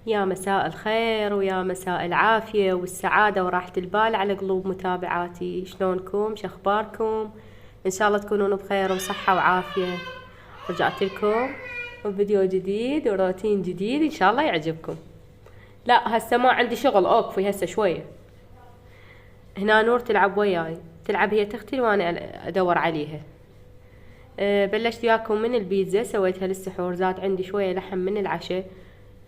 يا مساء الخير ويا مساء العافية والسعادة وراحة البال على قلوب متابعاتي. شلونكم؟ شخباركم؟ إن شاء الله تكونون بخير وصحة وعافية. رجعت لكم بفيديو جديد وروتين جديد، إن شاء الله يعجبكم. لا هسه ما عندي شغل، أوقفي هسه شوية. هنا نور تلعب وياي، تلعب هي تختي وأنا أدور عليها. بلشت وياكم من البيتزا، سويتها للسحور. زاد عندي شوية لحم من العشاء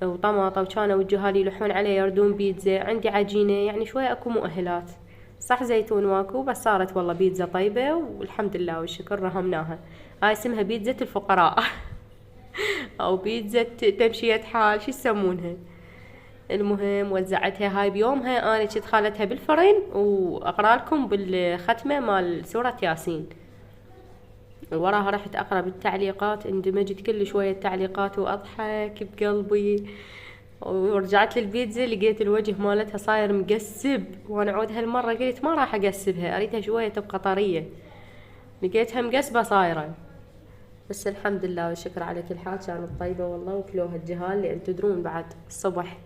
وطماطة، وكانوا وجهالي يلحون عليه يردون بيتزا. عندي عجينة، يعني شوية اكو مؤهلات. صح زيتون واكو، بس صارت والله بيتزا طيبة والحمد لله والشكر، رهمناها. هاي اسمها بيتزا الفقراء او بيتزا تمشية حال، شو يسمونها. المهم وزعتها هاي بيومها. انا كنت خالتها بالفرن، واقرا لكم بالختمة مال سورة ياسين. وراها رحت اقرا بالتعليقات، اندمجت كل شوية تعليقات واضحك بقلبي. ورجعت للبيتزا لقيت الوجه مالتها صاير مقسب، وانا عود هالمرة قلت ما راح اقسبها، اريدها شوية تبقى طرية. لقيتها مقسبة صايرة. بس الحمد لله والشكر على كل حال، كانت طيبة والله. وكلوها الجهال، لان تدرون بعد الصبح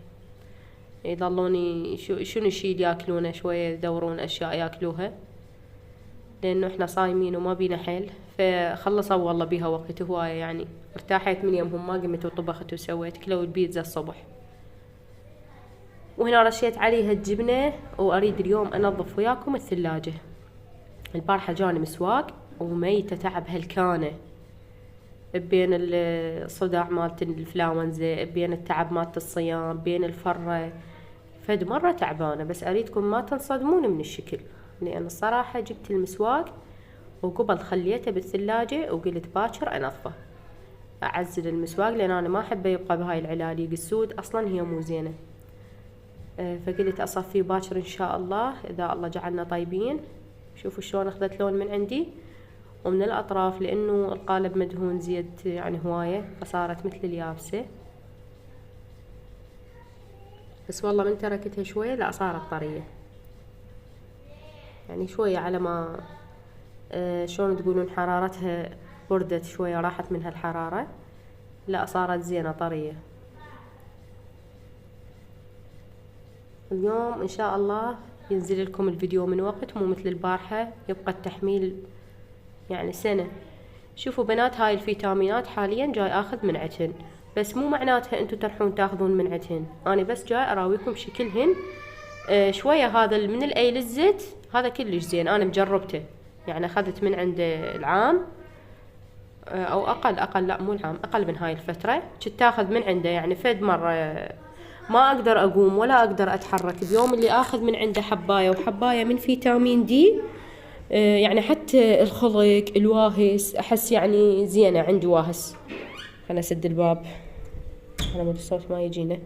يضلون شنو الشي اللي ياكلونه، شوية يدورون اشياء ياكلوها، لانه احنا صايمين وما بينا حيل. فخلصوا والله بيها وقت هواية، يعني ارتاحت من يمهم، ما قمت وطبخت وسويت، كلوا البيتزا الصبح. وهنا رشيت عليها الجبنة. وأريد اليوم أنظف وياكم الثلاجة. البارحة جاني مسواق وميتة تعب هالكانة، بين الصداع مالت الانفلاونزا، بين التعب مالت الصيام، بين الفرة. فد مرة تعبانة، بس أريدكم ما تنصدمون من الشكل، لأن الصراحة جبت المسواق وقبل خليته بالثلاجة وقلت باكر أنظفه. أعزل المسواق لأن أنا ما أحبه يبقى بهاي العلاليق السود، أصلا هي مو زينة. فقلت اصفيه باكر ان شاء الله اذا الله جعلنا طيبين. شوفوا شلون اخذت لون من عندي ومن الاطراف، لانه القالب مدهون زيت يعني هوايه، فصارت مثل اليابسه. بس والله من تركتها شويه لا صارت طريه، يعني شويه على ما شلون تقولون حرارتها بردت شويه، راحت منها الحراره، لا صارت زينه طريه. اليوم ان شاء الله ينزل لكم الفيديو من وقت، مو مثل البارحة يبقى التحميل يعني سنة. شوفوا بنات، هاي الفيتامينات حاليا جاي اخذ من عتن، بس مو معناتها انتو تروحون تاخذون من عتن، انا بس جاي اراويكم شكلهن. شوية هذا من الاي للزت، هذا كلش زين، انا مجربته. يعني اخذت من عند العام، او اقل لا مو العام، اقل من هاي الفترة كنت تاخذ من عنده. يعني فد مرة ما اقدر اقوم ولا اقدر اتحرك، بيوم اللي اخذ من عنده حباية وحباية من فيتامين دي. يعني حتى الخلق الواهس احس يعني زينة، عندي واهس. خلنا اسد الباب، انا مود الصوت ما يجينا.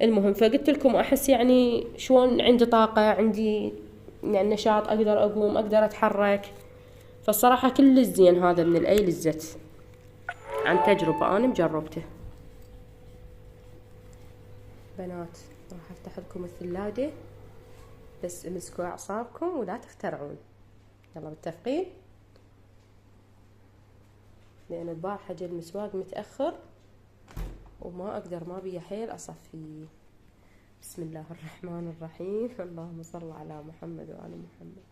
المهم فقلت لكم احس يعني شلون عندي طاقة، عندي يعني نشاط، اقدر اقوم اقدر اتحرك. فالصراحة كل زين هذا من الاي للزت، عن تجربة انا مجربته. بنات راح افتح لكم الثلاجة، بس امسكوا اعصابكم ولا تخترعون. يلا متفقين؟ لان البارحة جا المسواق متأخر وما اقدر، ما بيا حيل اصفيه. بسم الله الرحمن الرحيم اللهم صل على محمد وآل محمد.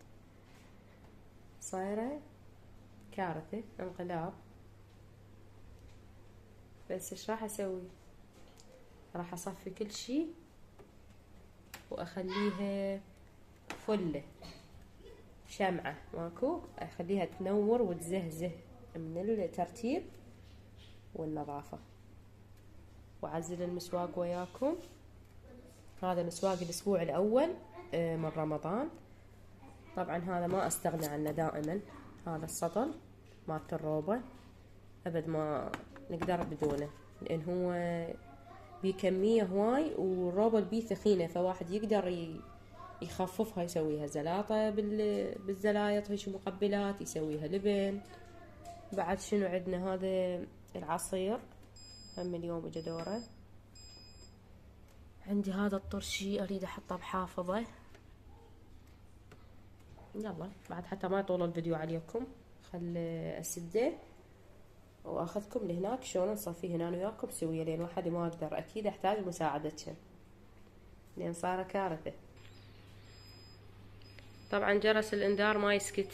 صايرة كارثة، انقلاب. بس ايش راح اسوي؟ راح اصفي كل شي واخليها فلة شمعة ماكو، اخليها تنور وتزهزه من الترتيب والنظافة. وعزل المسواق وياكم. هذا مسواق الاسبوع الاول من رمضان. طبعا هذا ما استغنى عنه دائما، هذا السطل مالت الروبة، ابد ما نقدر بدونه، لان هو بيه كمية هواي، والروبة بيه ثخينة، فواحد يقدر يخففها، يسويها زلاطة بالزلايط هيش مقبلات، يسويها لبن. بعد شنو عندنا؟ هذا العصير هم اليوم اجا دوره. عندي هذا الطرشي اريد احطه بحافظه. يلا بعد حتى ما يطول الفيديو عليكم، خل اسده واخذكم لهناك شلون نصفيه هنا وياكم سوية، لين وحدي ما اقدر، اكيد احتاج مساعدتكم لين صار كارثة. طبعا جرس الانذار ما يسكت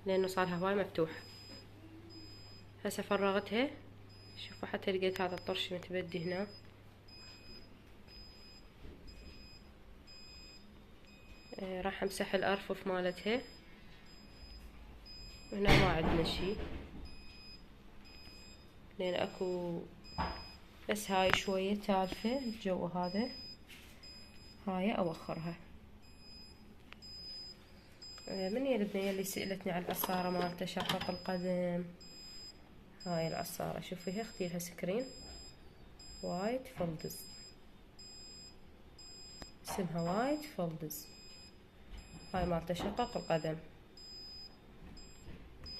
لانه صارها هواي مفتوح. هسه فرغتها، شوفوا حتى لقيت هذا الطرش متبدي هنا. راح امسح الارفف مالتها، هنا ما عندنا شي لان اكو بس هاي شوية تالفة الجو هذا، هاي اوخرها. من يا البنية اللي سألتني على العصارة مال تشقق القدم؟ هاي العصارة شوفيها اختي لها سكرين وايت فولدز، اسمها وايت فولدز، هاي مال تشقق القدم.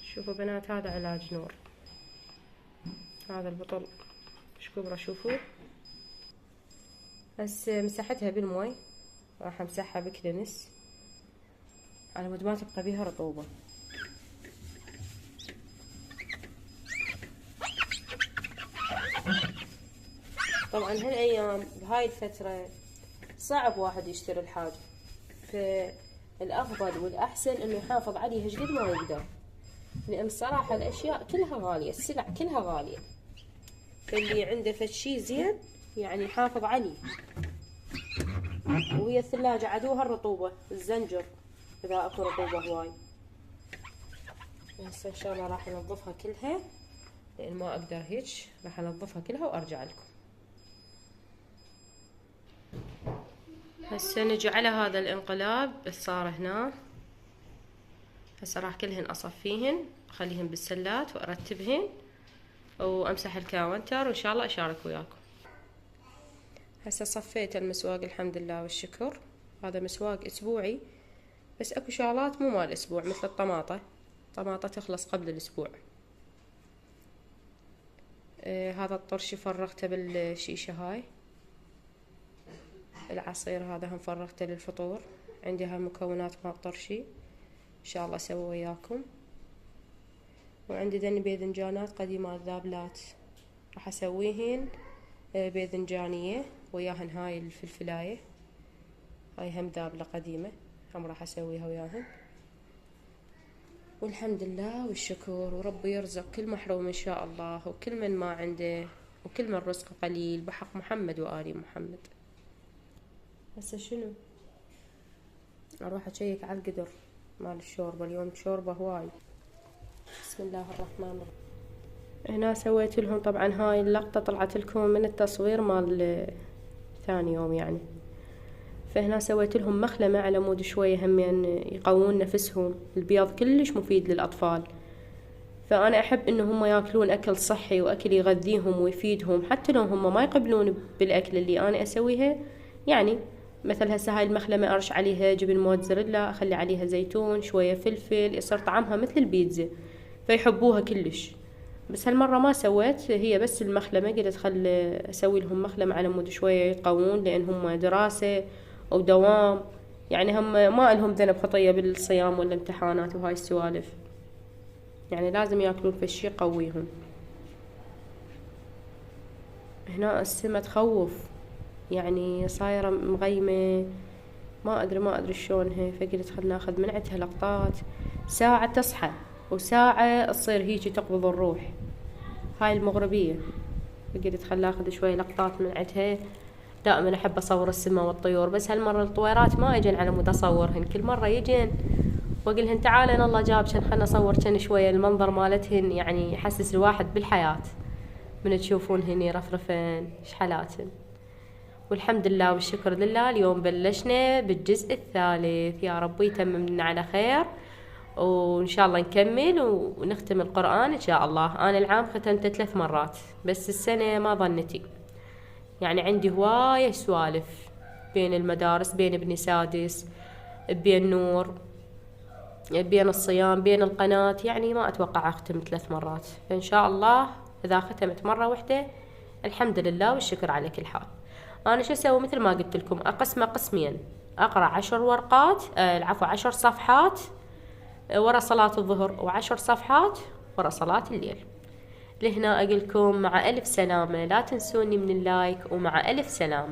شوفوا بنات هذا علاج نور، هذا البطل ايش كبره شوفوا. هسه مسحتها بالماي، راح امسحها بكلينس على مود ما تبقى بيها رطوبة. طبعا هالايام بهاي الفترة صعب واحد يشتري الحاجة، فالافضل والاحسن انه يحافظ عليها قد ما يقدر، لان الصراحة الاشياء كلها غالية، السلع كلها غالية، فاللي عنده فد شي زين يعني يحافظ عليه. وهي الثلاجة عدوها الرطوبة، الزنجر اذا اكو رطوبة هواي. هسه ان شاء الله راح انظفها كلها، لان ما اقدر هيك، راح انظفها كلها وارجع لكم. هسه نجي على هذا الانقلاب اللي صار هنا. هسه راح كلهن اصفيهن، اخليهن بالسلات وارتبهن وامسح الكاونتر، وان شاء الله اشارك وياكم. هسه صفيت المسواق الحمد لله والشكر. هذا مسواق اسبوعي، بس اكو شغلات مو مال اسبوع مثل الطماطة، طماطة تخلص قبل الاسبوع. هذا الطرش فرغته بالشيشة هاي. العصير هذا هم فرغته للفطور، عندي هاي المكونات مال طرشي ان شاء الله اسوي وياكم. وعندي ذني باذنجانات قديمات ذابلات، راح اسويهن باذنجانية وياهن هاي الفلفلاية، هاي هم ذابلة قديمة، هم راح اسويها وياهن. والحمد لله والشكر، وربي يرزق كل محروم ان شاء الله، وكل من ما عنده، وكل من رزقه قليل، بحق محمد وآل محمد. هسه شنو؟ اروح اشيك على القدر مال الشوربة، اليوم شوربة هواي. بسم الله الرحمن الرحيم. هنا سويت لهم طبعا هاي اللقطة طلعت لكم من التصوير مال ثاني يوم يعني. فهنا سويت لهم مخلمة على مود شوية هم يعني يقوون نفسهم، البياض كلش مفيد للأطفال، فأنا أحب إن هم ياكلون أكل صحي وأكل يغذيهم ويفيدهم، حتى لو هم ما يقبلون بالأكل اللي أنا أسويها. يعني مثل هسه هاي المخلمة أرش عليها جبن موتزاريلا، أخلي عليها زيتون شوية فلفل، يصير طعمها مثل البيتزا فيحبوها كلش. بس هالمرة ما سويت، هي بس المخلمة، قلت خل أسوي لهم مخلمة على مود شوية يتقوون، لأن هم دراسة ودوام، يعني هم ما لهم ذنب خطية بالصيام ولا امتحانات وهاي السوالف، يعني لازم ياكلون فشي يقويهم. هنا السما تخوف، يعني صايرة مغيمة، ما ادري شلونها، فقلت خل ناخذ من عندها لقطات، ساعة تصحى وساعة تصير هيجي تقبض الروح، هاي المغربية. فقلت خل ناخذ شوية لقطات من عندها. دائما احب اصور السما والطيور، بس هالمرة الطويرات ما اجن على مود اصورهن، كل مرة يجن واقولهن تعالن الله جابشن خلنا اصورشن شوية، المنظر مالتهن يعني يحسس الواحد بالحياة من تشوفونهن يرفرفن شحالاتن. والحمد لله والشكر لله، اليوم بلشنا بالجزء الثالث، يا رب يتمم لنا على خير، وإن شاء الله نكمل ونختم القرآن إن شاء الله. أنا العام ختمته 3 مرات، بس السنة ما ظنتي، يعني عندي هواية سوالف بين المدارس، بين ابني سادس، بين نور، بين الصيام، بين القناة، يعني ما أتوقع أختم 3 مرات. فإن شاء الله إذا ختمت مرة واحدة الحمد لله والشكر على كل حال. أنا شو أسوي؟ مثل ما قلت لكم، أقسمه قسمين، أقرأ 10 ورقات، العفو 10 صفحات ورا صلاة الظهر، و10 صفحات ورا صلاة الليل. لهنا أقولكم مع ألف سلامة، لا تنسوني من اللايك، ومع ألف سلامة.